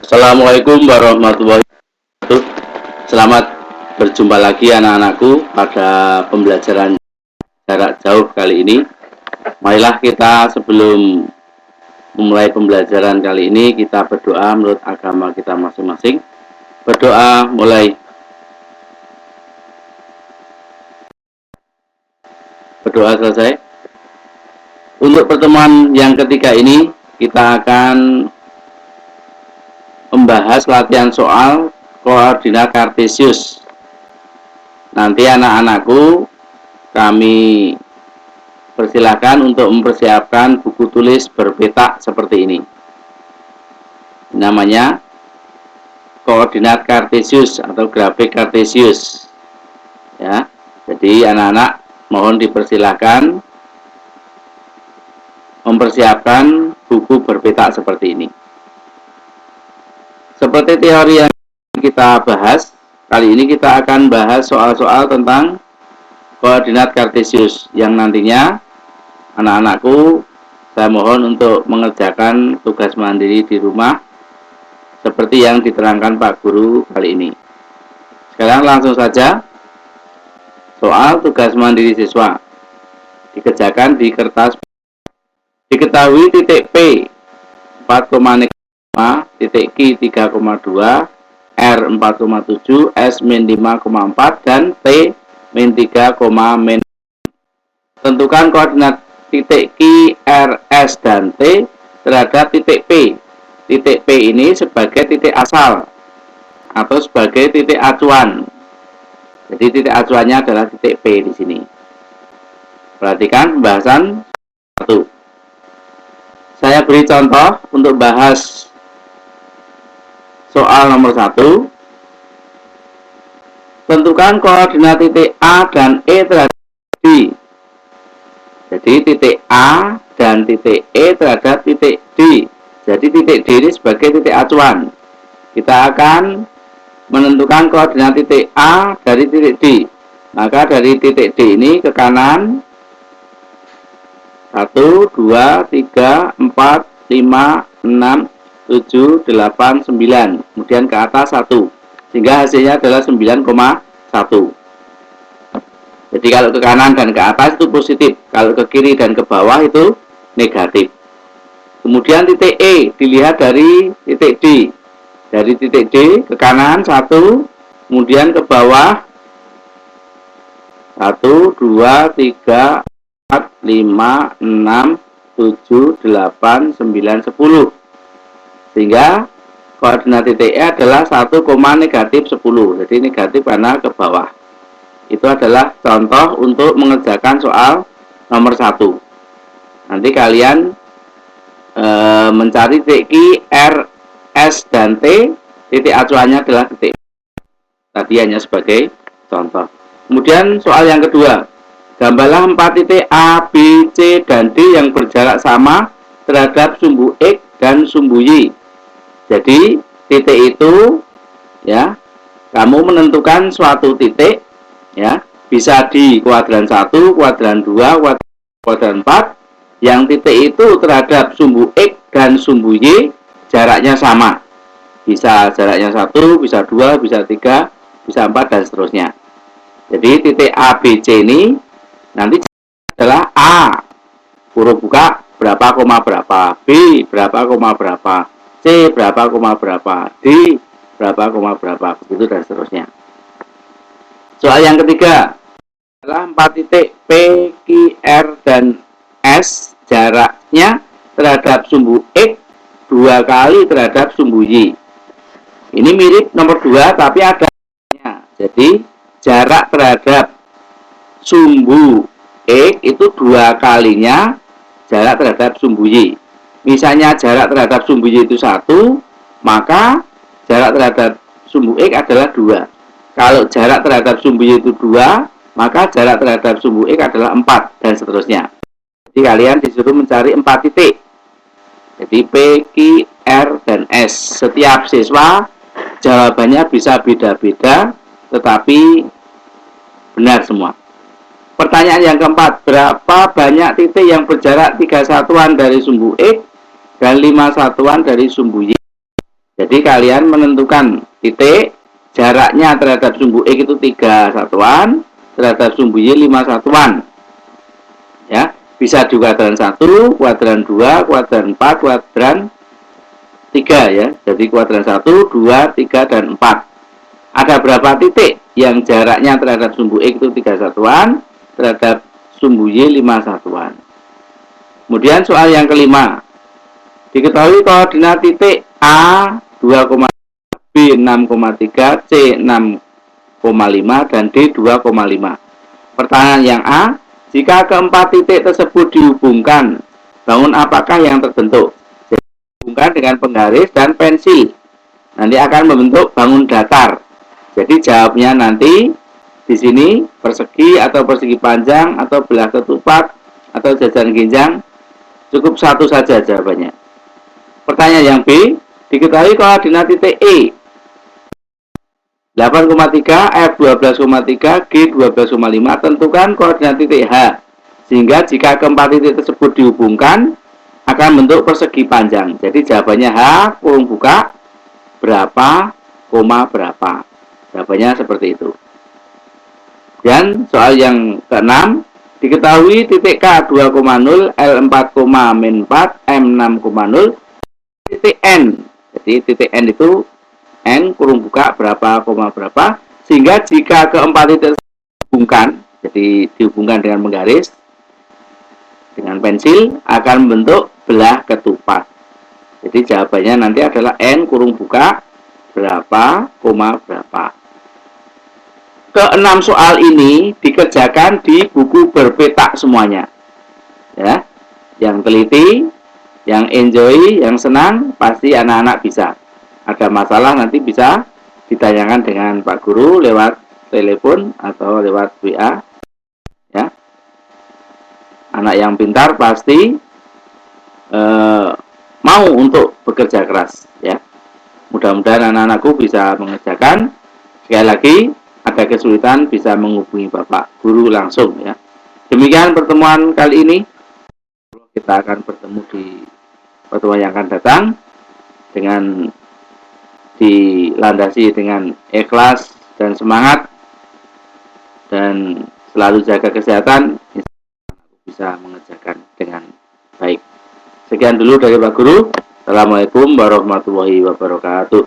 Assalamualaikum warahmatullahi wabarakatuh. Selamat berjumpa lagi anak-anakku pada pembelajaran jarak jauh kali ini. Marilah kita sebelum memulai pembelajaran kali ini kita berdoa menurut agama kita masing-masing. Berdoa mulai. Berdoa selesai. Untuk pertemuan yang ketiga ini kita akan membahas latihan soal koordinat kartesius. Nanti anak-anakku kami persilakan untuk mempersiapkan buku tulis berpetak seperti ini. Namanya koordinat kartesius atau grafik kartesius. Ya. Jadi anak-anak mohon dipersilakan mempersiapkan buku berpetak seperti ini. Seperti teori yang kita bahas, kali ini kita akan bahas soal-soal tentang koordinat kartesius yang nantinya anak-anakku saya mohon untuk mengerjakan tugas mandiri di rumah seperti yang diterangkan Pak Guru kali ini. Sekarang langsung saja soal tugas mandiri siswa dikerjakan di kertas. Diketahui titik P 4,5, titik Q 3,2, R 4,7, S min 5,4 dan T min 3, min. Tentukan koordinat titik Q, R, S dan T terhadap titik P. Titik P ini sebagai titik asal atau sebagai titik acuan. Jadi titik acuannya adalah titik P di sini. Perhatikan pembahasan 1. Saya beri contoh untuk bahas soal nomor 1. Tentukan koordinat titik A dan E terhadap D. Jadi titik A dan titik E terhadap titik D. Jadi titik D ini sebagai titik acuan. Kita akan menentukan koordinat titik A dari titik D. Maka dari titik D ini ke kanan 1, 2, 3, 4, 5, 6, 7, 8, 9. Kemudian ke atas 1. Sehingga hasilnya adalah 9,1. Jadi kalau ke kanan dan ke atas itu positif. Kalau ke kiri dan ke bawah itu negatif. Kemudian titik E dilihat dari titik D. Dari titik D ke kanan 1. Kemudian ke bawah 1, 2, 3, 4, 5, 6, 7, 8, 9, 10. Sehingga koordinat titik E adalah 1, negatif 10. Jadi negatif karena ke bawah. Itu adalah contoh untuk mengerjakan soal nomor 1. Nanti kalian mencari titik Q, R, S dan T. Titik acuannya adalah titik P. Tadi hanya sebagai contoh. Kemudian soal yang kedua. Gambarlah 4 titik A, B, C, dan D yang berjarak sama terhadap sumbu X dan sumbu Y. Jadi titik itu ya, kamu menentukan suatu titik ya, bisa di kuadran 1, kuadran 2, kuadran 4 yang titik itu terhadap sumbu X dan sumbu Y jaraknya sama. Bisa jaraknya 1, bisa 2, bisa 3, bisa 4 dan seterusnya. Jadi titik A, B, C ini nanti adalah A huruf buka berapa koma berapa, B berapa koma berapa, C berapa koma berapa, D berapa koma berapa, begitu dan seterusnya. Soal yang ketiga adalah 4 titik P, Q, R dan S jaraknya terhadap sumbu X 2 kali terhadap sumbu Y. Ini mirip nomor 2 tapi ada jadi jarak terhadap sumbu X itu 2 kalinya jarak terhadap sumbu Y. Misalnya jarak terhadap sumbu Y itu 1, maka jarak terhadap sumbu X adalah 2. Kalau jarak terhadap sumbu Y itu 2, maka jarak terhadap sumbu X adalah 4 dan seterusnya. Jadi kalian disuruh mencari 4 titik. Jadi P, Q, R dan S. Setiap siswa jawabannya bisa beda-beda tetapi benar semua. Pertanyaan yang keempat, berapa banyak titik yang berjarak 3 satuan dari sumbu X dan 5 satuan dari sumbu Y? Jadi kalian menentukan titik, jaraknya terhadap sumbu X itu 3 satuan, terhadap sumbu Y 5 satuan. Ya, bisa di kuadran 1, kuadran 2, kuadran 4, kuadran 3 ya. Jadi kuadran 1, 2, 3, dan 4. Ada berapa titik yang jaraknya terhadap sumbu X itu 3 satuan, terhadap sumbu Y 5 satuan. Kemudian soal yang kelima. Diketahui koordinat titik A 2, B 6,3, C 6,5, dan D 2,5. Pertanyaan yang A, jika keempat titik tersebut dihubungkan, bangun apakah yang terbentuk? Dihubungkan dengan penggaris dan pensil, nanti akan membentuk bangun datar. Jadi jawabnya nanti di sini persegi atau persegi panjang atau belah ketupat atau jajan ginjang, cukup satu saja jawabannya. Pertanyaan yang B, diketahui koordinat titik E 8,3, F 12,3, G 12,5, tentukan koordinat titik H, sehingga jika keempat titik tersebut dihubungkan akan membentuk persegi panjang. Jadi jawabannya H kurung buka berapa, koma berapa. Jawabannya seperti itu. Dan soal yang ke-6, diketahui titik K 2,0, L 4,-4, M 6,0, titik N. Jadi titik N itu N kurung buka berapa, koma berapa, sehingga jika keempat titik dihubungkan, jadi dihubungkan dengan menggaris, dengan pensil, akan membentuk belah ketupat. Jadi jawabannya nanti adalah N kurung buka berapa, koma berapa. Ke-6 soal ini dikerjakan di buku berpetak semuanya. Ya, yang teliti, yang enjoy, yang senang, pasti anak-anak bisa. Ada masalah nanti bisa ditanyakan dengan Pak Guru lewat telepon atau lewat WA. Ya, anak yang pintar pasti mau untuk bekerja keras. Ya, mudah-mudahan anak-anakku bisa mengerjakan. Sekali lagi, ada kesulitan bisa menghubungi Bapak Guru langsung. Ya, demikian pertemuan kali ini. Kita akan bertemu di pertemuan yang akan datang dengan dilandasi dengan ikhlas dan semangat, dan selalu jaga kesehatan, bisa mengerjakan dengan baik. Sekian dulu dari Pak Guru. Assalamualaikum warahmatullahi wabarakatuh.